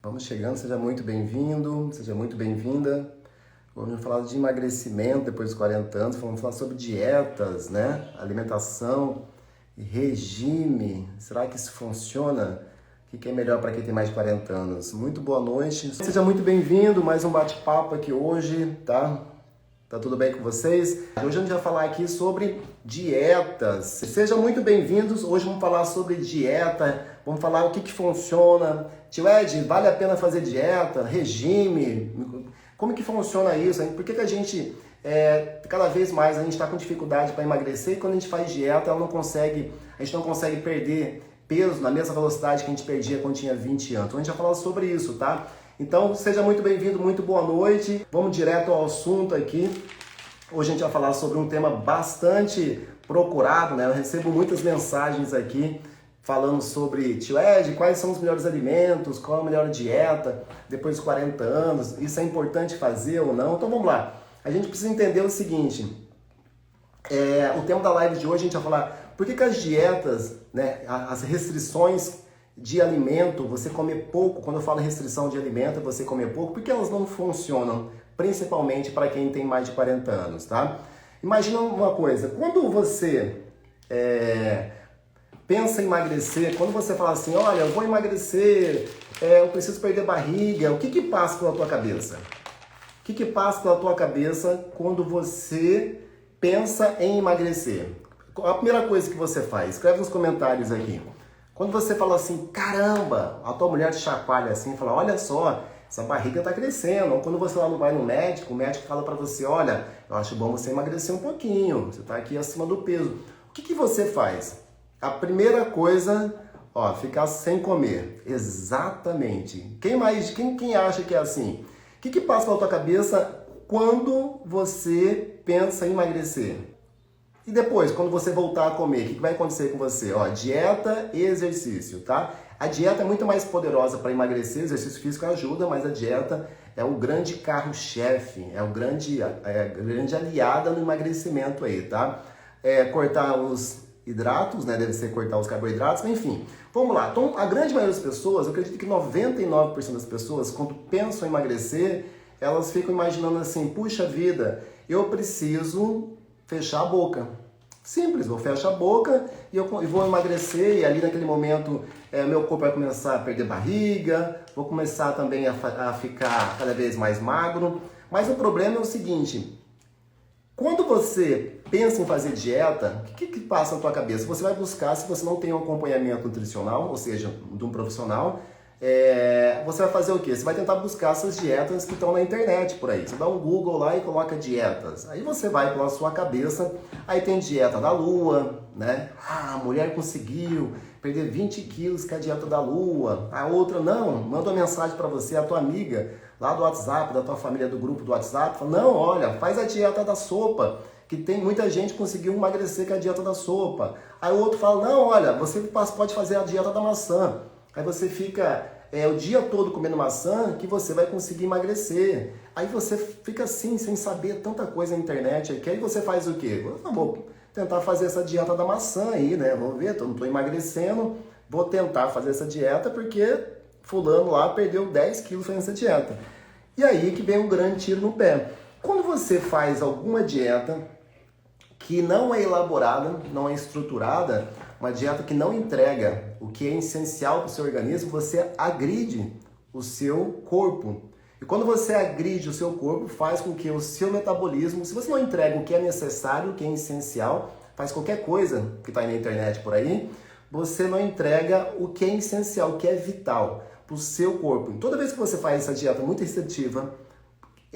Vamos chegando, seja muito bem-vindo, seja muito bem-vinda. Vamos falar de emagrecimento depois dos 40 anos, vamos falar sobre dietas, né? Alimentação, regime. Será que isso funciona? O que é melhor para quem tem mais de 40 anos? Muito boa noite. Seja muito bem-vindo, mais um bate-papo aqui hoje, tá? Tá tudo bem com vocês? Hoje a gente vai falar aqui sobre dietas. Sejam muito bem-vindos. Hoje vamos falar sobre dieta, vamos falar o que funciona. Tio Ed, vale a pena fazer dieta, regime? Como que funciona isso? Por que a gente, cada vez mais, a gente está com dificuldade para emagrecer e quando a gente faz dieta, a gente não consegue perder peso na mesma velocidade que a gente perdia quando tinha 20 anos. Então a gente vai falar sobre isso, tá? Então, seja muito bem-vindo, muito boa noite. Vamos direto ao assunto aqui. Hoje a gente vai falar sobre um tema bastante procurado, né? Eu recebo muitas mensagens aqui falando sobre, tio Ed, quais são os melhores alimentos, qual a melhor dieta depois dos 40 anos, isso é importante fazer ou não? Então vamos lá. A gente precisa entender o seguinte, o tema da live de hoje a gente vai falar por que as dietas, né, as restrições de alimento, você comer pouco, quando eu falo restrição de alimento, você comer pouco, porque elas não funcionam, principalmente para quem tem mais de 40 anos, tá? Imagina uma coisa, quando você pensa em emagrecer, quando você fala assim, olha, eu vou emagrecer, eu preciso perder barriga, o que passa pela tua cabeça? O que passa pela tua cabeça quando você pensa em emagrecer? A primeira coisa que você faz, escreve nos comentários aqui. Quando você fala assim, caramba, a tua mulher te chacoalha assim, fala, olha só, essa barriga tá crescendo. Ou quando você lá vai no médico, o médico fala pra você, olha, eu acho bom você emagrecer um pouquinho, você tá aqui acima do peso. O que você faz? A primeira coisa, ficar sem comer. Exatamente. Quem acha que é assim? O que passa pela tua cabeça quando você pensa em emagrecer? E depois, quando você voltar a comer, o que vai acontecer com você? Dieta e exercício, tá? A dieta é muito mais poderosa para emagrecer, o exercício físico ajuda, mas a dieta é o grande carro-chefe, é a grande aliada no emagrecimento aí, tá? Cortar os hidratos, né? Deve ser cortar os carboidratos, mas enfim. Vamos lá. Então, a grande maioria das pessoas, eu acredito que 99% das pessoas, quando pensam em emagrecer, elas ficam imaginando assim, puxa vida, eu preciso fechar a boca. Simples, vou fechar a boca e vou emagrecer e ali naquele momento meu corpo vai começar a perder barriga, vou começar também a ficar cada vez mais magro. Mas o problema é o seguinte, quando você pensa em fazer dieta, o que passa na tua cabeça? Você vai buscar, se você não tem um acompanhamento nutricional, ou seja, de um profissional, você vai fazer o quê? Você vai tentar buscar essas dietas que estão na internet por aí. Você dá um Google lá e coloca dietas. Aí você vai pela sua cabeça, aí tem dieta da lua, né? A mulher conseguiu perder 20 quilos com a dieta da lua. A outra, não, manda uma mensagem para você, a tua amiga, lá do WhatsApp, da tua família, do grupo do WhatsApp, fala, não, olha, faz a dieta da sopa, que tem muita gente que conseguiu emagrecer com a dieta da sopa. Aí o outro fala, não, olha, você pode fazer a dieta da maçã. Aí você fica o dia todo comendo maçã que você vai conseguir emagrecer. Aí você fica assim, sem saber tanta coisa na internet. Aí você faz o quê? Vou tentar fazer essa dieta da maçã aí, né? Vamos ver, eu não estou emagrecendo, vou tentar fazer essa dieta porque fulano lá perdeu 10 quilos fazendo essa dieta. E aí que vem um grande tiro no pé. Quando você faz alguma dieta que não é elaborada, não é estruturada, uma dieta que não entrega o que é essencial para o seu organismo, você agride o seu corpo. E quando você agride o seu corpo, faz com que o seu metabolismo, se você não entrega o que é necessário, o que é essencial, faz qualquer coisa que está aí na internet por aí, você não entrega o que é essencial, o que é vital para o seu corpo. E toda vez que você faz essa dieta muito restritiva,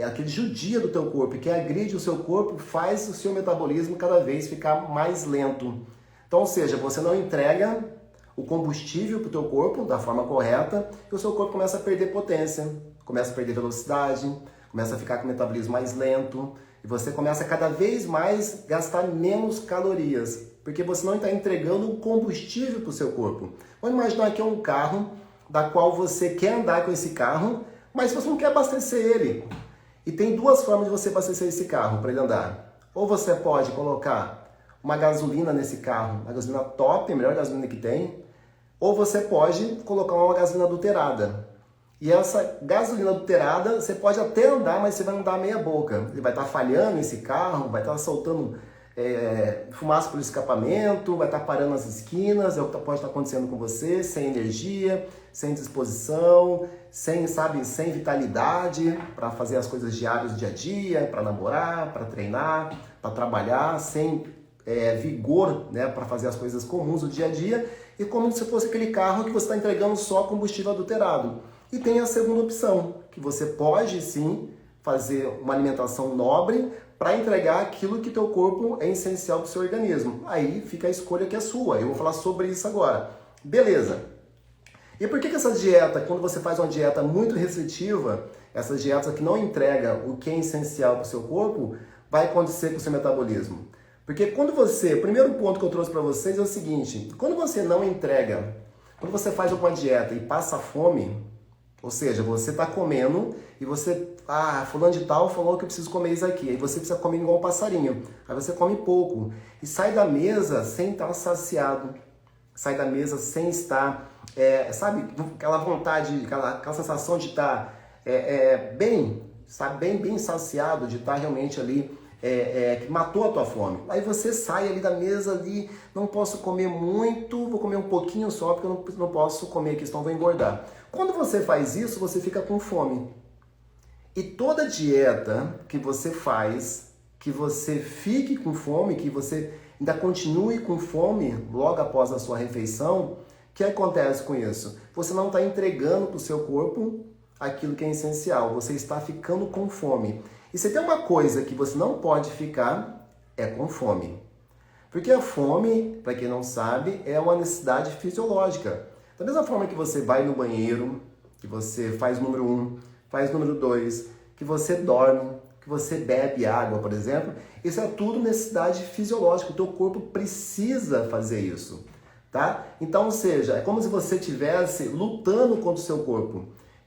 aquele judia do teu corpo que agride o seu corpo, faz o seu metabolismo cada vez ficar mais lento. Então, ou seja, você não entrega o combustível para o teu corpo da forma correta e o seu corpo começa a perder potência, começa a perder velocidade, começa a ficar com o metabolismo mais lento e você começa a cada vez mais gastar menos calorias, porque você não está entregando o combustível para o seu corpo. Vamos imaginar que é um carro da qual você quer andar com esse carro, mas você não quer abastecer ele. E tem duas formas de você abastecer esse carro para ele andar. Ou você pode colocar uma gasolina nesse carro, uma gasolina top, a melhor gasolina que tem, ou você pode colocar uma gasolina adulterada. E essa gasolina adulterada, você pode até andar, mas você vai andar meia boca. Ele vai estar falhando esse carro, vai estar soltando fumaça pelo escapamento, vai estar parando nas esquinas, é o que pode estar acontecendo com você, sem energia, sem disposição, sem vitalidade para fazer as coisas diárias do dia a dia, para namorar, para treinar, para trabalhar, sem vigor, né, para fazer as coisas comuns do dia a dia, e como se fosse aquele carro que você está entregando só combustível adulterado. E tem a segunda opção, que você pode sim fazer uma alimentação nobre para entregar aquilo que teu corpo é essencial para o seu organismo. Aí fica a escolha que é sua. Eu vou falar sobre isso agora. Beleza. E por que essa dieta, quando você faz uma dieta muito restritiva, essa dieta que não entrega o que é essencial para o seu corpo, vai acontecer com o seu metabolismo? Porque quando você, o primeiro ponto que eu trouxe para vocês é o seguinte, quando você não entrega, quando você faz uma dieta e passa fome, ou seja, você está comendo e você, fulano de tal falou que eu preciso comer isso aqui. Aí você precisa comer igual um passarinho. Aí você come pouco. E sai da mesa sem estar saciado. Sai da mesa sem estar, aquela vontade, aquela sensação de estar bem saciado, de estar realmente ali, que matou a tua fome. Aí você sai ali da mesa ali, não posso comer muito, vou comer um pouquinho só, porque eu não posso comer aqui, senão eu vou engordar. Quando você faz isso, você fica com fome. E toda dieta que você faz, que você fique com fome, que você ainda continue com fome logo após a sua refeição, o que acontece com isso? Você não está entregando para o seu corpo aquilo que é essencial, você está ficando com fome. E se tem uma coisa que você não pode ficar, é com fome. Porque a fome, para quem não sabe, é uma necessidade fisiológica. Da mesma forma que você vai no banheiro, que você faz número 1, faz número 2, que você dorme, que você bebe água, por exemplo, isso é tudo necessidade fisiológica, o teu corpo precisa fazer isso, tá? Então, ou seja, é como se você estivesse lutando contra o seu corpo.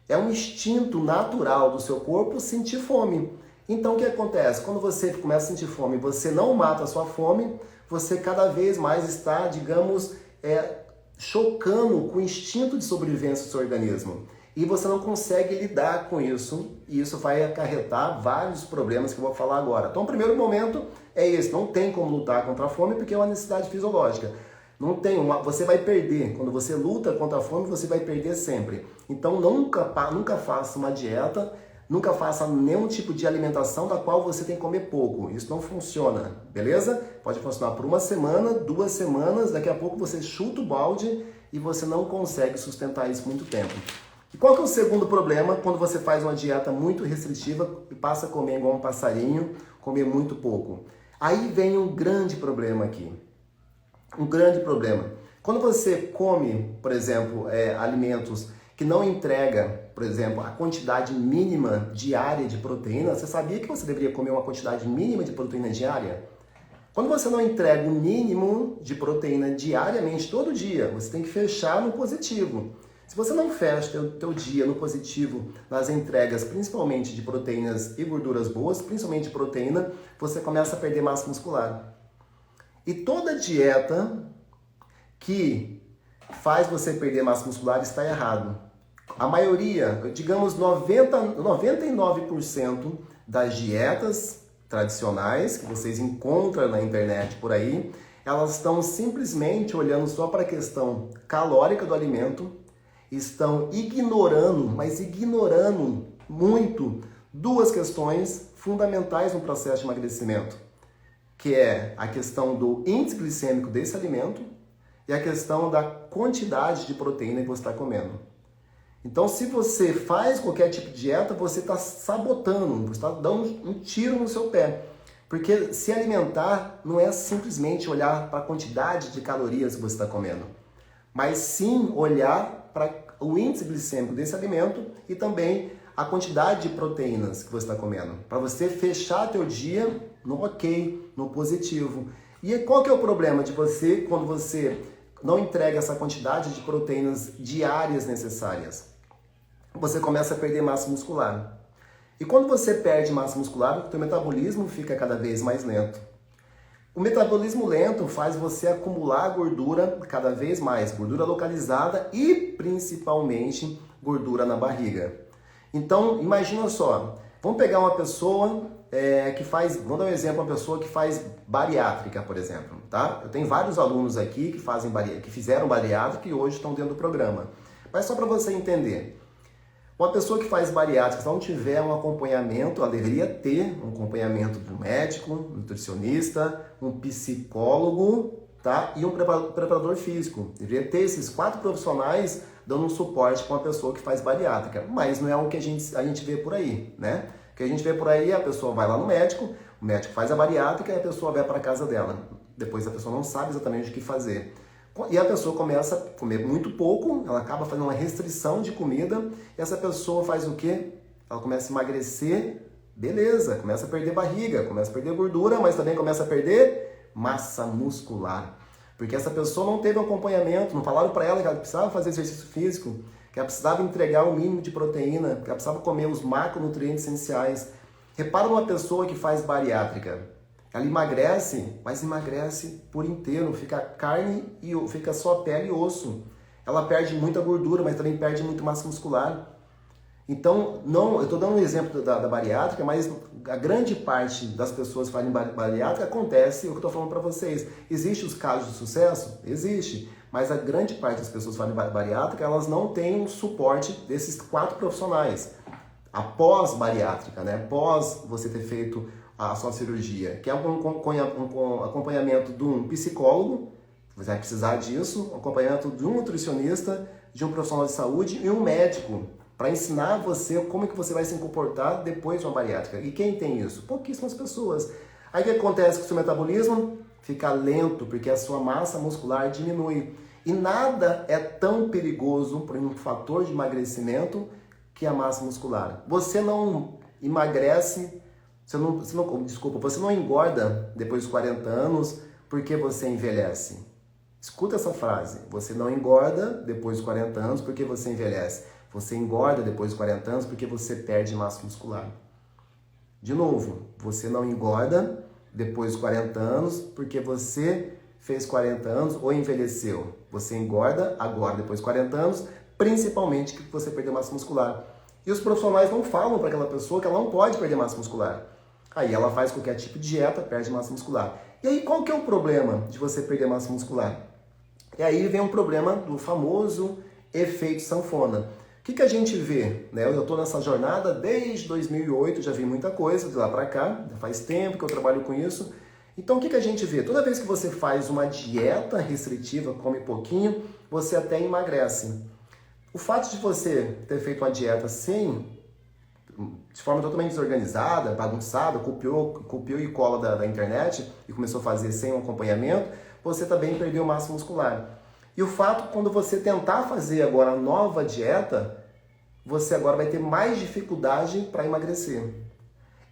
É um instinto natural do seu corpo sentir fome. Então, o que acontece? Quando você começa a sentir fome e você não mata a sua fome, você cada vez mais está, digamos, chocando com o instinto de sobrevivência do seu organismo. E você não consegue lidar com isso, e isso vai acarretar vários problemas que eu vou falar agora. Então, o primeiro momento é esse, não tem como lutar contra a fome porque é uma necessidade fisiológica. Você vai perder, quando você luta contra a fome, você vai perder sempre. Então, nunca faça uma dieta, nunca faça nenhum tipo de alimentação da qual você tem que comer pouco. Isso não funciona, beleza? Pode funcionar por 1 semana, 2 semanas, daqui a pouco você chuta o balde e você não consegue sustentar isso muito tempo. E qual que é o segundo problema quando você faz uma dieta muito restritiva e passa a comer igual um passarinho, comer muito pouco? Aí vem um grande problema aqui. Um grande problema. Quando você come, por exemplo, alimentos que não entrega, por exemplo, a quantidade mínima diária de proteína, você sabia que você deveria comer uma quantidade mínima de proteína diária? Quando você não entrega o mínimo de proteína diariamente, todo dia, você tem que fechar no positivo. Se você não fecha o teu dia no positivo, nas entregas, principalmente de proteínas e gorduras boas, principalmente de proteína, você começa a perder massa muscular. E toda dieta que faz você perder massa muscular está errado. A maioria, digamos 99% das dietas tradicionais que vocês encontram na internet por aí, elas estão simplesmente olhando só para a questão calórica do alimento, estão ignorando, mas ignorando muito, 2 questões fundamentais no processo de emagrecimento, que é a questão do índice glicêmico desse alimento e a questão da quantidade de proteína que você está comendo. Então, se você faz qualquer tipo de dieta, você está sabotando, você está dando um tiro no seu pé. Porque se alimentar não é simplesmente olhar para a quantidade de calorias que você está comendo, mas sim olhar para o índice glicêmico desse alimento e também a quantidade de proteínas que você está comendo, para você fechar teu dia no ok, no positivo. E qual que é o problema de você quando você não entrega essa quantidade de proteínas diárias necessárias? Você começa a perder massa muscular. E quando você perde massa muscular, o teu metabolismo fica cada vez mais lento. O metabolismo lento faz você acumular gordura cada vez mais, gordura localizada e principalmente gordura na barriga. Então, imagina só, vamos pegar uma pessoa que faz, vamos dar um exemplo, uma pessoa que faz bariátrica, por exemplo, tá? Eu tenho vários alunos aqui que fizeram bariátrica e hoje estão dentro do programa. Mas só para você entender, uma pessoa que faz bariátrica, se não tiver um acompanhamento, ela deveria ter um acompanhamento de um médico, um nutricionista, um psicólogo, tá? E um preparador físico. Deveria ter esses 4 profissionais dando um suporte para uma pessoa que faz bariátrica. Mas não é o que a gente vê por aí, né? O que a gente vê por aí, a pessoa vai lá no médico, o médico faz a bariátrica e a pessoa vai para casa dela. Depois a pessoa não sabe exatamente o que fazer. E a pessoa começa a comer muito pouco, ela acaba fazendo uma restrição de comida, e essa pessoa faz o quê? Ela começa a emagrecer, beleza, começa a perder barriga, começa a perder gordura, mas também começa a perder massa muscular. Porque essa pessoa não teve acompanhamento, não falaram para ela que ela precisava fazer exercício físico, que ela precisava entregar o mínimo de proteína, que ela precisava comer os macronutrientes essenciais. Repara numa pessoa que faz bariátrica. Ela emagrece, mas emagrece por inteiro, fica carne e fica só pele e osso. Ela perde muita gordura, mas também perde muito massa muscular. Então, eu estou dando um exemplo da bariátrica, mas a grande parte das pessoas que fazem bariátrica acontece o que eu estou falando para vocês. Existem os casos de sucesso? Existe. Mas a grande parte das pessoas que fazem bariátrica, elas não têm o suporte desses 4 profissionais. Após bariátrica, né? Após você ter feito a sua cirurgia, que é um acompanhamento de um psicólogo, você vai precisar disso, um acompanhamento de um nutricionista, de um profissional de saúde e um médico, para ensinar você como que você vai se comportar depois de uma bariátrica. E quem tem isso? Pouquíssimas pessoas. Aí o que acontece com o seu metabolismo? Fica lento, porque a sua massa muscular diminui. E nada é tão perigoso para um fator de emagrecimento que a massa muscular. Você não emagrece, você não engorda depois dos 40 anos porque você envelhece. Escuta essa frase. Você não engorda depois dos 40 anos porque você envelhece. Você engorda depois dos 40 anos porque você perde massa muscular. De novo, você não engorda depois dos 40 anos porque você fez 40 anos ou envelheceu. Você engorda agora, depois dos 40 anos, principalmente que você perdeu massa muscular. E os profissionais não falam para aquela pessoa que ela não pode perder massa muscular. Aí ela faz qualquer tipo de dieta, perde massa muscular. E aí qual que é o problema de você perder massa muscular? E aí vem um problema do famoso efeito sanfona. O que a gente vê? Eu estou nessa jornada desde 2008, já vi muita coisa de lá para cá, já faz tempo que eu trabalho com isso. Então o que a gente vê? Toda vez que você faz uma dieta restritiva, come pouquinho, você até emagrece. O fato de você ter feito uma dieta de forma totalmente desorganizada, bagunçada, copiou e cola da internet e começou a fazer sem um acompanhamento, você também perdeu massa muscular. E o fato, quando você tentar fazer agora a nova dieta, você agora vai ter mais dificuldade para emagrecer.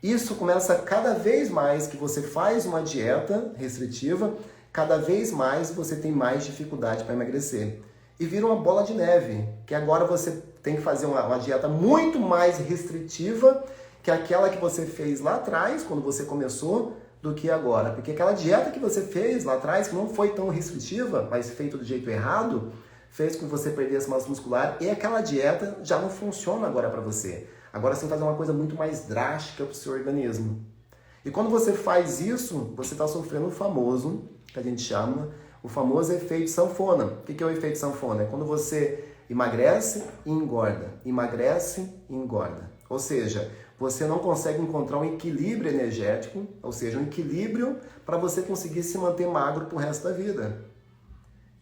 Isso começa cada vez mais que você faz uma dieta restritiva, cada vez mais você tem mais dificuldade para emagrecer. E vira uma bola de neve, que agora você tem que fazer uma dieta muito mais restritiva que aquela que você fez lá atrás, quando você começou, do que agora. Porque aquela dieta que você fez lá atrás, que não foi tão restritiva, mas feita do jeito errado, fez com que você perdesse massa muscular e aquela dieta já não funciona agora para você. Agora você tem que fazer uma coisa muito mais drástica para o seu organismo. E quando você faz isso, você está sofrendo o famoso, que a gente chama, o famoso efeito sanfona. O que é o efeito sanfona? É quando você emagrece e engorda, emagrece e engorda. Ou seja, você não consegue encontrar um equilíbrio energético, ou seja, um equilíbrio para você conseguir se manter magro pro resto da vida.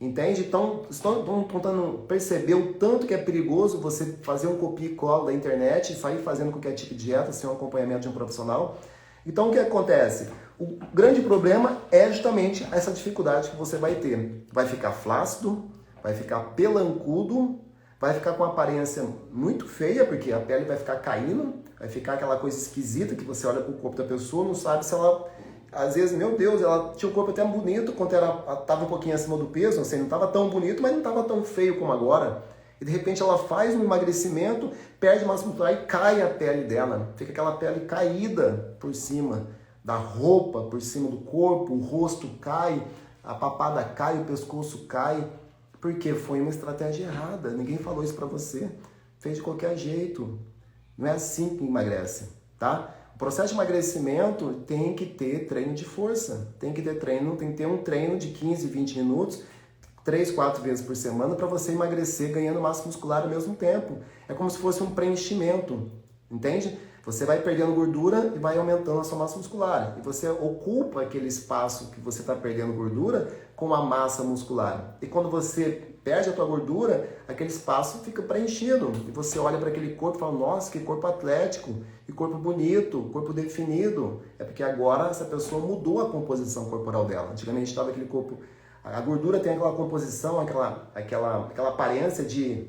Entende? Então, estão tentando perceber o tanto que é perigoso você fazer um copia e cola da internet e sair fazendo qualquer tipo de dieta sem um acompanhamento de um profissional. Então, o que acontece? O grande problema é justamente essa dificuldade que você vai ter. Vai ficar flácido, vai ficar pelancudo, vai ficar com uma aparência muito feia, porque a pele vai ficar caindo, vai ficar aquela coisa esquisita que você olha para o corpo da pessoa, não sabe se ela... Às vezes, meu Deus, ela tinha o corpo até bonito quando ela estava um pouquinho acima do peso, assim, não estava tão bonito, mas não estava tão feio como agora. E de repente ela faz um emagrecimento, perde massa muscular e cai a pele dela. Fica aquela pele caída por cima da roupa, por cima do corpo, o rosto cai, a papada cai, o pescoço cai. Porque foi uma estratégia errada. Ninguém falou isso pra você. fez de qualquer jeito. Não é assim que emagrece, tá? O processo de emagrecimento tem que ter treino de força, tem que ter um treino de 15, 20 minutos, 3, 4 vezes por semana para você emagrecer ganhando massa muscular ao mesmo tempo. É como se fosse um preenchimento, entende? Você vai perdendo gordura e vai aumentando a sua massa muscular. E você ocupa aquele espaço que você está perdendo gordura com a massa muscular. E quando você perde a tua gordura, aquele espaço fica preenchido. E você olha para aquele corpo e fala, nossa, que corpo atlético, que corpo bonito, corpo definido. É porque agora essa pessoa mudou a composição corporal dela. Antigamente estava aquele corpo... A gordura tem aquela composição, aquela aparência de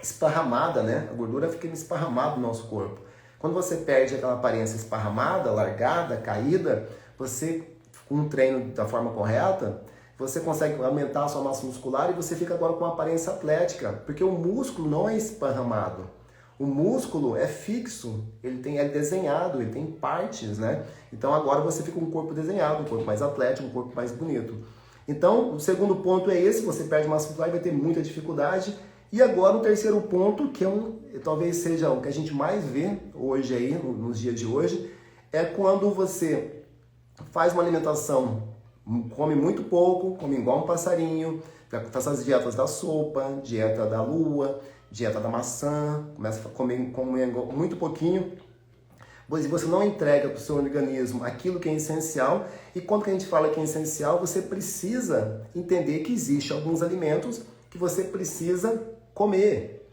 esparramada, né? A gordura fica esparramada no nosso corpo. Quando você perde aquela aparência esparramada, largada, caída, você, com um treino da forma correta, você consegue aumentar a sua massa muscular e você fica agora com uma aparência atlética, porque o músculo não é esparramado. O músculo é fixo, é desenhado, ele tem partes, né? Então agora você fica com um corpo desenhado, um corpo mais atlético, um corpo mais bonito. Então, o segundo ponto é esse, você perde massa muscular e vai ter muita dificuldade. E agora o terceiro ponto, que talvez seja o que a gente mais vê hoje aí, nos dias de hoje, é quando você faz uma alimentação, come muito pouco, come igual um passarinho, faz as dietas da sopa, dieta da lua, dieta da maçã, começa a comer muito pouquinho, você não entrega para o seu organismo aquilo que é essencial. E quando que a gente fala que é essencial, você precisa entender que existem alguns alimentos que você precisa comer.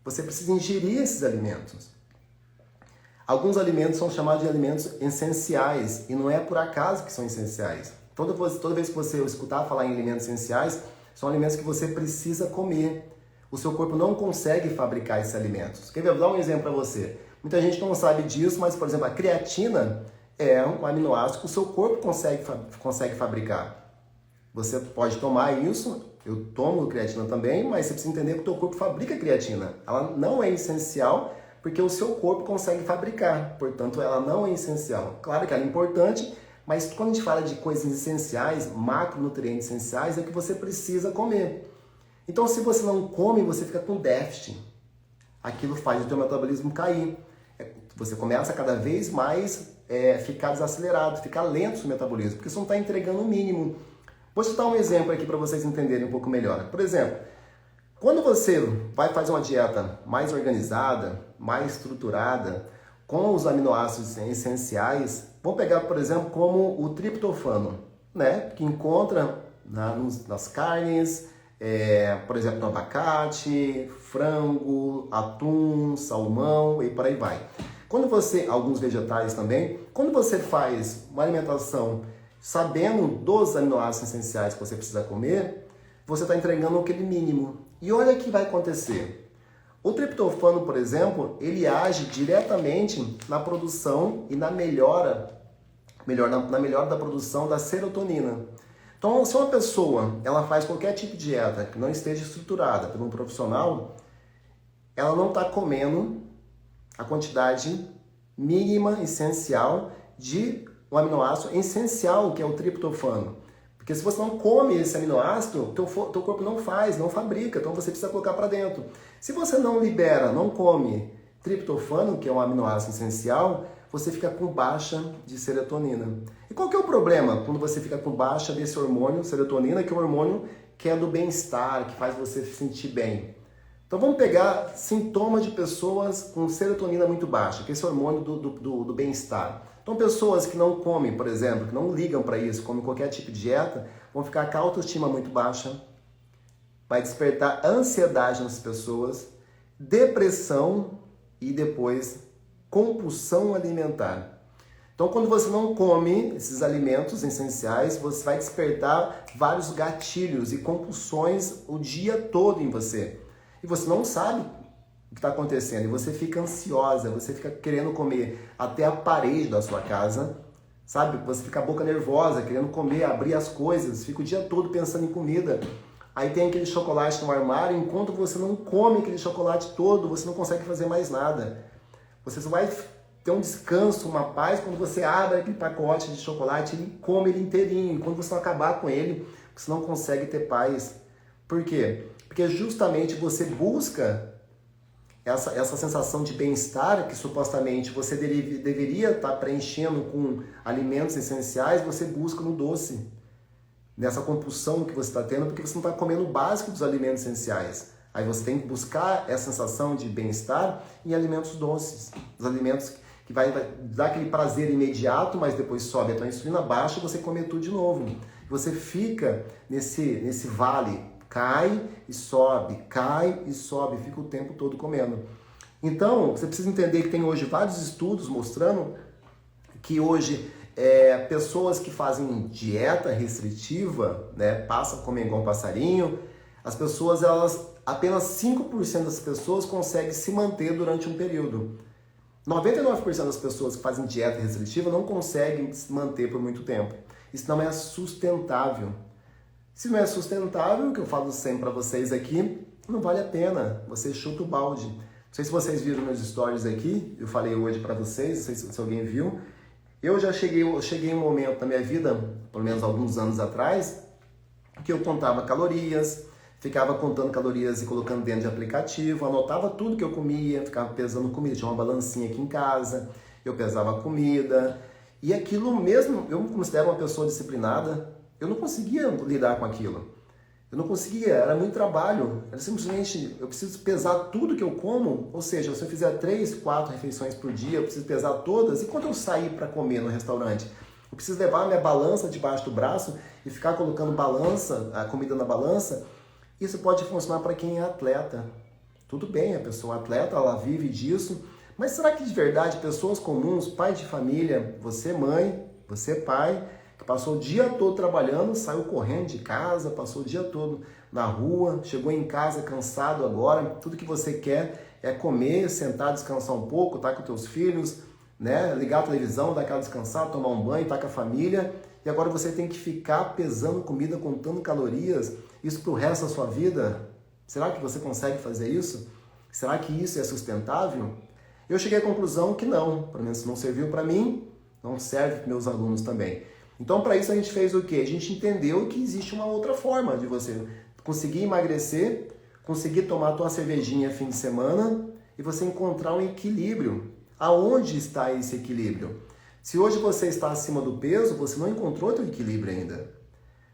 Você precisa ingerir esses alimentos. Alguns alimentos são chamados de alimentos essenciais e não é por acaso que são essenciais. Toda vez que você escutar falar em alimentos essenciais, são alimentos que você precisa comer. O seu corpo não consegue fabricar esses alimentos. Quer ver? Vou dar um exemplo para você. Muita gente não sabe disso, mas, por exemplo, a creatina é um aminoácido que o seu corpo consegue fabricar. Você pode tomar isso, eu tomo creatina também, mas você precisa entender que o teu corpo fabrica creatina. Ela não é essencial porque o seu corpo consegue fabricar, portanto, ela não é essencial. Claro que ela é importante, mas quando a gente fala de coisas essenciais, macronutrientes essenciais, é que você precisa comer. Então, se você não come, você fica com déficit. Aquilo faz o teu metabolismo cair. Você começa a cada vez mais ficar desacelerado, ficar lento o seu metabolismo, porque você não está entregando o mínimo. Vou citar um exemplo aqui para vocês entenderem um pouco melhor. Por exemplo, quando você vai fazer uma dieta mais organizada, mais estruturada, com os aminoácidos essenciais, vamos pegar, por exemplo, como o triptofano, né? Que encontra nas carnes, por exemplo, no abacate, frango, atum, salmão e por aí vai. Alguns vegetais também, quando você faz uma alimentação sabendo dos aminoácidos essenciais que você precisa comer, você está entregando aquele mínimo. E olha o que vai acontecer. O triptofano, por exemplo, ele age diretamente na produção e na melhora da produção da serotonina. Então, se uma pessoa ela faz qualquer tipo de dieta que não esteja estruturada por um profissional, ela não está comendo a quantidade mínima, essencial, de um aminoácido essencial, que é o triptofano. Porque se você não come esse aminoácido, teu corpo não fabrica, então você precisa colocar para dentro. Se você não come triptofano, que é um aminoácido essencial, você fica com baixa de serotonina. E qual que é o problema quando você fica com baixa desse hormônio, serotonina, que é o hormônio que é do bem-estar, que faz você se sentir bem? Então vamos pegar sintomas de pessoas com serotonina muito baixa, que é esse hormônio do bem-estar. Então pessoas que não comem, por exemplo, que não ligam para isso, comem qualquer tipo de dieta, vão ficar com a autoestima muito baixa, vai despertar ansiedade nas pessoas, depressão e depois compulsão alimentar. Então quando você não come esses alimentos essenciais, você vai despertar vários gatilhos e compulsões o dia todo em você. E você não sabe o que está acontecendo, e você fica ansiosa, você fica querendo comer até a parede da sua casa, sabe? Você fica a boca nervosa, querendo comer, abrir as coisas, fica o dia todo pensando em comida. Aí tem aquele chocolate no armário, enquanto você não come aquele chocolate todo, você não consegue fazer mais nada. Você só vai ter um descanso, uma paz, quando você abre aquele pacote de chocolate e come ele inteirinho. E quando você não acabar com ele, você não consegue ter paz. Por quê? Porque justamente você busca essa sensação de bem-estar que supostamente você deveria estar preenchendo com alimentos essenciais, você busca no doce. Nessa compulsão que você está tendo, porque você não está comendo o básico dos alimentos essenciais. Aí você tem que buscar essa sensação de bem-estar em alimentos doces. Os alimentos que vai dar aquele prazer imediato, mas depois sobe a tua insulina, baixa e você come tudo de novo. Você fica nesse vale, cai e sobe, fica o tempo todo comendo. Então, você precisa entender que tem hoje vários estudos mostrando que hoje pessoas que fazem dieta restritiva, né, passam a comer igual um passarinho, as pessoas, apenas 5% das pessoas conseguem se manter durante um período. 99% das pessoas que fazem dieta restritiva não conseguem se manter por muito tempo. Isso não é sustentável. Se não é sustentável, o que eu falo sempre para vocês aqui, não vale a pena. Você chuta o balde. Não sei se vocês viram meus stories aqui, eu falei hoje para vocês, não sei se alguém viu. Eu cheguei em um momento na minha vida, pelo menos alguns anos atrás, que eu contava calorias, ficava contando calorias e colocando dentro de aplicativo, anotava tudo que eu comia, ficava pesando comida, tinha uma balancinha aqui em casa, eu pesava a comida, e aquilo mesmo, eu me considero uma pessoa disciplinada, eu não conseguia lidar com aquilo. Eu não conseguia, era muito trabalho, era simplesmente, eu preciso pesar tudo que eu como, ou seja, se eu fizer 3, 4 refeições por dia, eu preciso pesar todas, e quando eu sair para comer no restaurante, eu preciso levar a minha balança debaixo do braço e ficar colocando a comida na balança. Isso pode funcionar para quem é atleta. Tudo bem, a pessoa é atleta, ela vive disso, mas será que de verdade pessoas comuns, pai de família, você mãe, você pai, que passou o dia todo trabalhando, saiu correndo de casa, passou o dia todo na rua, chegou em casa cansado agora, tudo que você quer é comer, sentar, descansar um pouco, estar com teus filhos, né? Ligar a televisão, dar aquela descansada, tomar um banho, estar com a família, e agora você tem que ficar pesando comida, contando calorias, isso pro resto da sua vida? Será que você consegue fazer isso? Será que isso é sustentável? Eu cheguei à conclusão que não, pelo menos não serviu para mim, não serve para meus alunos também. Então, para isso a gente fez o quê? A gente entendeu que existe uma outra forma de você conseguir emagrecer, conseguir tomar a tua cervejinha fim de semana e você encontrar um equilíbrio. Aonde está esse equilíbrio? Se hoje você está acima do peso, você não encontrou teu equilíbrio ainda.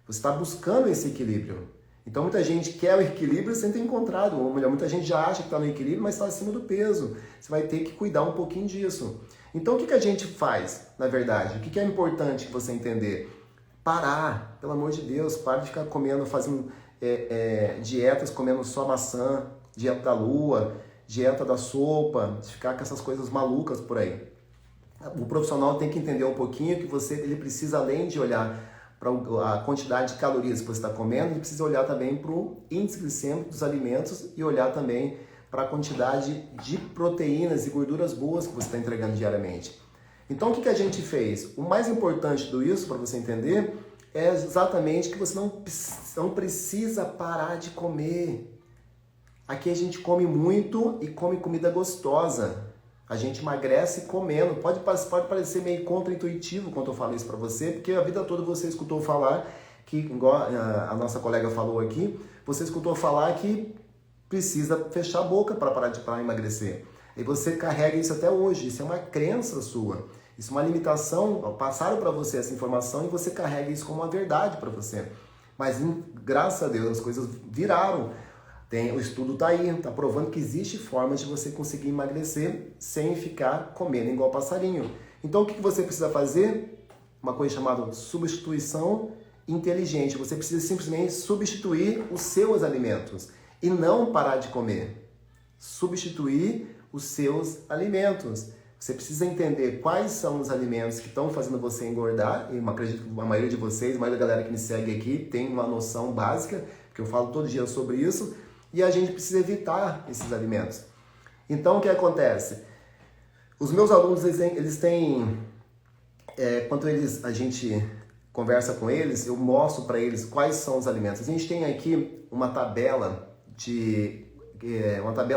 Você está buscando esse equilíbrio. Então, muita gente quer o equilíbrio sem ter encontrado. Ou melhor, muita gente já acha que está no equilíbrio, mas está acima do peso. Você vai ter que cuidar um pouquinho disso. Então, o que a gente faz, na verdade? O que é importante que você entender? Parar, pelo amor de Deus, para de ficar comendo, fazendo dietas, comendo só maçã, dieta da lua, dieta da sopa, de ficar com essas coisas malucas por aí. O profissional tem que entender um pouquinho que ele precisa, além de olhar para a quantidade de calorias que você está comendo, ele precisa olhar também para o índice glicêmico dos alimentos e olhar também para a quantidade de proteínas e gorduras boas que você está entregando diariamente. Então, o que a gente fez? O mais importante de tudo isso, para você entender, é exatamente que você não precisa parar de comer. Aqui a gente come muito e come comida gostosa. A gente emagrece comendo. Pode parecer meio contra-intuitivo quando eu falo isso para você, porque a vida toda você escutou falar que, igual a nossa colega falou aqui, você escutou falar que precisa fechar a boca para emagrecer. E você carrega isso até hoje. Isso é uma crença sua. Isso é uma limitação. Passaram para você essa informação e você carrega isso como uma verdade para você. Mas, graças a Deus, as coisas viraram. O estudo está aí, está provando que existe formas de você conseguir emagrecer sem ficar comendo igual passarinho. Então, o que você precisa fazer? Uma coisa chamada substituição inteligente. Você precisa simplesmente substituir os seus alimentos e não parar de comer. Substituir os seus alimentos. Você precisa entender quais são os alimentos que estão fazendo você engordar. E eu acredito que a maioria de vocês, a maioria da galera que me segue aqui, tem uma noção básica, porque eu falo todo dia sobre isso. E a gente precisa evitar esses alimentos. Então, o que acontece? Os meus alunos, eles têm... quando a gente conversa com eles, eu mostro para eles quais são os alimentos. A gente tem aqui uma tabela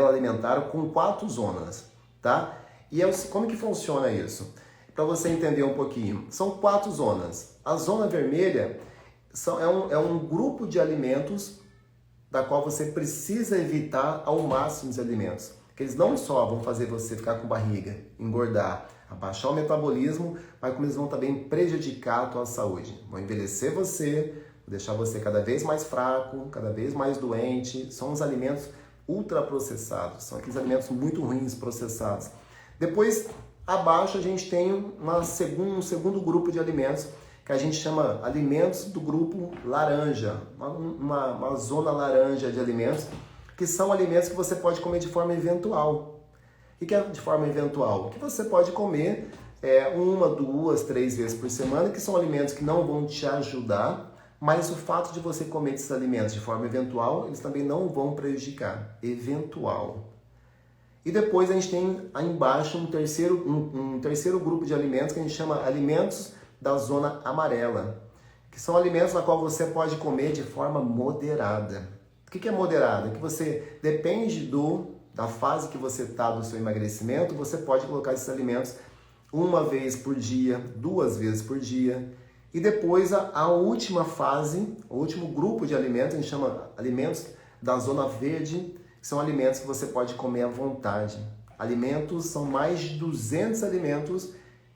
alimentar com 4 zonas, tá? E como que funciona isso? Para você entender um pouquinho. São 4 zonas. A zona vermelha é um grupo de alimentos da qual você precisa evitar ao máximo os alimentos. que eles não só vão fazer você ficar com barriga, engordar, abaixar o metabolismo, mas como eles vão também prejudicar a tua saúde. Vão envelhecer você, deixar você cada vez mais fraco, cada vez mais doente. São os alimentos ultraprocessados, são aqueles alimentos muito ruins processados. Depois, abaixo, a gente tem um segundo grupo de alimentos que a gente chama alimentos do grupo laranja, uma zona laranja de alimentos, que são alimentos que você pode comer de forma eventual. O que é de forma eventual? Que você pode comer 1, 2, 3 vezes por semana, que são alimentos que não vão te ajudar, mas o fato de você comer esses alimentos de forma eventual, eles também não vão prejudicar. Eventual. E depois a gente tem aí embaixo um terceiro grupo de alimentos que a gente chama alimentos da zona amarela, que são alimentos na qual você pode comer de forma moderada. O que é moderada? Que você, depende da fase que você está do seu emagrecimento, você pode colocar esses alimentos 1 vez por dia, 2 vezes por dia. E depois a última fase, o último grupo de alimentos, a gente chama alimentos da zona verde, que são alimentos que você pode comer à vontade. Alimentos, são mais de 200 alimentos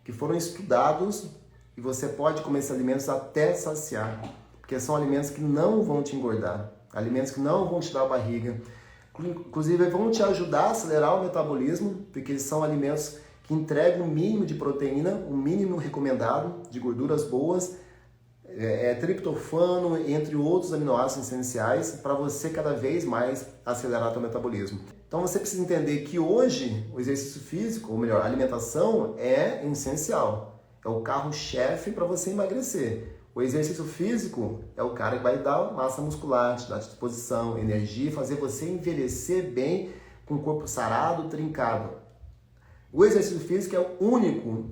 que foram estudados e você pode comer esses alimentos até saciar, porque são alimentos que não vão te engordar, alimentos que não vão te dar barriga, inclusive vão te ajudar a acelerar o metabolismo, porque eles são alimentos que entregam o mínimo de proteína, o mínimo recomendado de gorduras boas, triptofano, entre outros aminoácidos essenciais, para você cada vez mais acelerar o seu metabolismo. Então você precisa entender que hoje o exercício físico, ou melhor, a alimentação é essencial. É o carro-chefe para você emagrecer. O exercício físico é o cara que vai dar massa muscular, te dar disposição, energia, fazer você envelhecer bem, com o corpo sarado, trincado. O exercício físico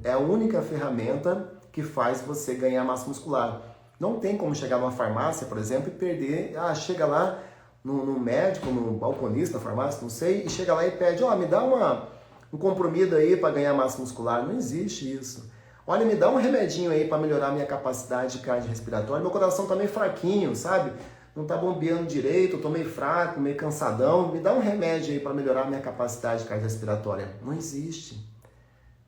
é a única ferramenta que faz você ganhar massa muscular. Não tem como chegar numa farmácia, por exemplo, e perder. Chega lá no médico, no balconista da farmácia, não sei, e chega lá e pede, me dá um comprimido aí para ganhar massa muscular. Não existe isso. Olha, me dá um remedinho aí para melhorar a minha capacidade cardiorrespiratória. Meu coração tá meio fraquinho, sabe? Não tá bombeando direito, eu tô meio fraco, meio cansadão. Me dá um remédio aí para melhorar a minha capacidade cardiorrespiratória. Não existe.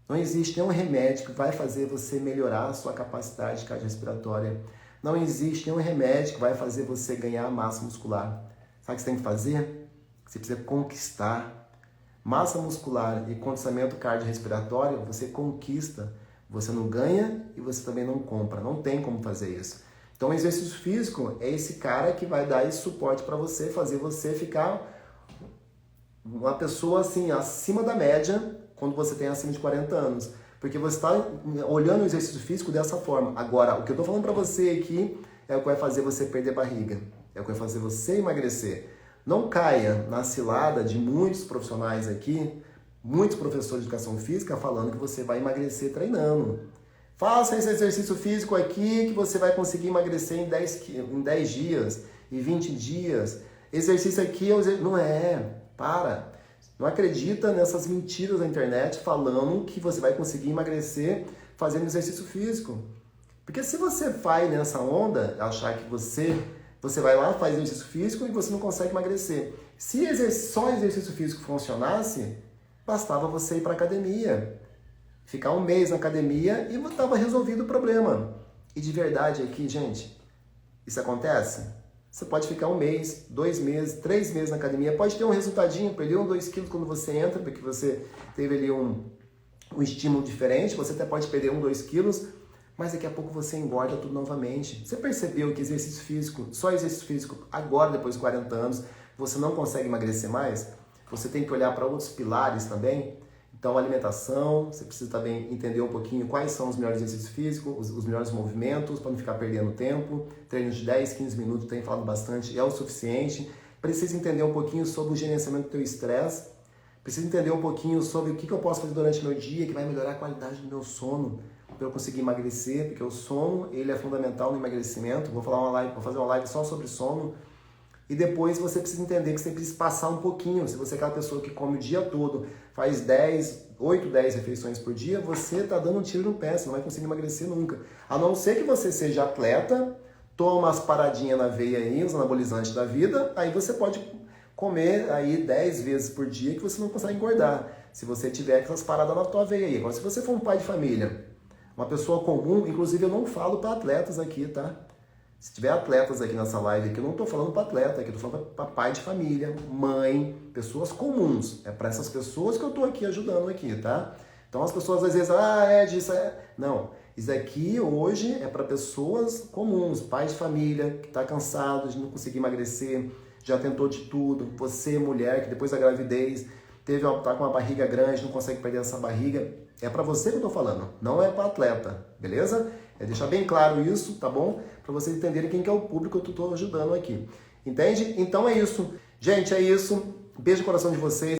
Não existe nenhum remédio que vai fazer você melhorar a sua capacidade cardiorrespiratória. Não existe nenhum remédio que vai fazer você ganhar massa muscular. Sabe o que você tem que fazer? Você precisa conquistar. Massa muscular e condicionamento cardiorrespiratório, você conquista. Você não ganha e você também não compra. Não tem como fazer isso. Então o exercício físico é esse cara que vai dar esse suporte para você, fazer você ficar uma pessoa assim, acima da média, quando você tem acima de 40 anos. Porque você está olhando o exercício físico dessa forma. Agora, o que eu estou falando para você aqui é o que vai fazer você perder barriga. É o que vai fazer você emagrecer. Não caia na cilada de muitos profissionais aqui, muitos professores de educação física falando que você vai emagrecer treinando. Faça esse exercício físico aqui que você vai conseguir emagrecer em 10 dias, em 20 dias. Exercício aqui não para. Não acredita nessas mentiras da internet falando que você vai conseguir emagrecer fazendo exercício físico. Porque se você vai nessa onda, achar que você vai lá, faz exercício físico e você não consegue emagrecer. Se só exercício físico funcionasse, bastava você ir para a academia, ficar 1 mês na academia e estava resolvido o problema. E de verdade aqui, gente, isso acontece? Você pode ficar 1 mês, 2 meses, 3 meses na academia, pode ter um resultadinho, perder 1, 2 quilos quando você entra, porque você teve ali um estímulo diferente, você até pode perder 1, 2 quilos, mas daqui a pouco você engorda tudo novamente. Você percebeu que exercício físico, só exercício físico, agora depois de 40 anos, você não consegue emagrecer mais? Você tem que olhar para outros pilares também. Então, alimentação, você precisa também entender um pouquinho quais são os melhores exercícios físicos, os melhores movimentos, para não ficar perdendo tempo. Treinos de 10, 15 minutos, tem falado bastante, é o suficiente. Precisa entender um pouquinho sobre o gerenciamento do teu estresse. Precisa entender um pouquinho sobre o que eu posso fazer durante o meu dia, que vai melhorar a qualidade do meu sono, para eu conseguir emagrecer, porque o sono ele é fundamental no emagrecimento. Vou fazer uma live só sobre sono. E depois você precisa entender que você precisa passar um pouquinho. Se você é aquela pessoa que come o dia todo, faz 8, 10 refeições por dia, você está dando um tiro no pé, você não vai conseguir emagrecer nunca. A não ser que você seja atleta, toma umas paradinhas na veia aí, os anabolizantes da vida, aí você pode comer aí 10 vezes por dia que você não consegue engordar. Se você tiver essas paradas na tua veia aí. Agora, se você for um pai de família, uma pessoa comum, inclusive eu não falo para atletas aqui, tá? Se tiver atletas aqui nessa live aqui, eu não estou falando para atleta, aqui eu estou falando para pai de família, mãe, pessoas comuns. É para essas pessoas que eu estou aqui ajudando aqui, tá? Então as pessoas às vezes, disso é... Não, isso aqui hoje é para pessoas comuns, pais de família, que está cansado de não conseguir emagrecer, já tentou de tudo. Você, mulher, que depois da gravidez tá com uma barriga grande, não consegue perder essa barriga. É para você que eu tô falando, não é para atleta, beleza? É deixar bem claro isso, tá bom? Para vocês entenderem quem que é o público que eu tô ajudando aqui. Entende? Então é isso. Gente, é isso. Beijo no coração de vocês.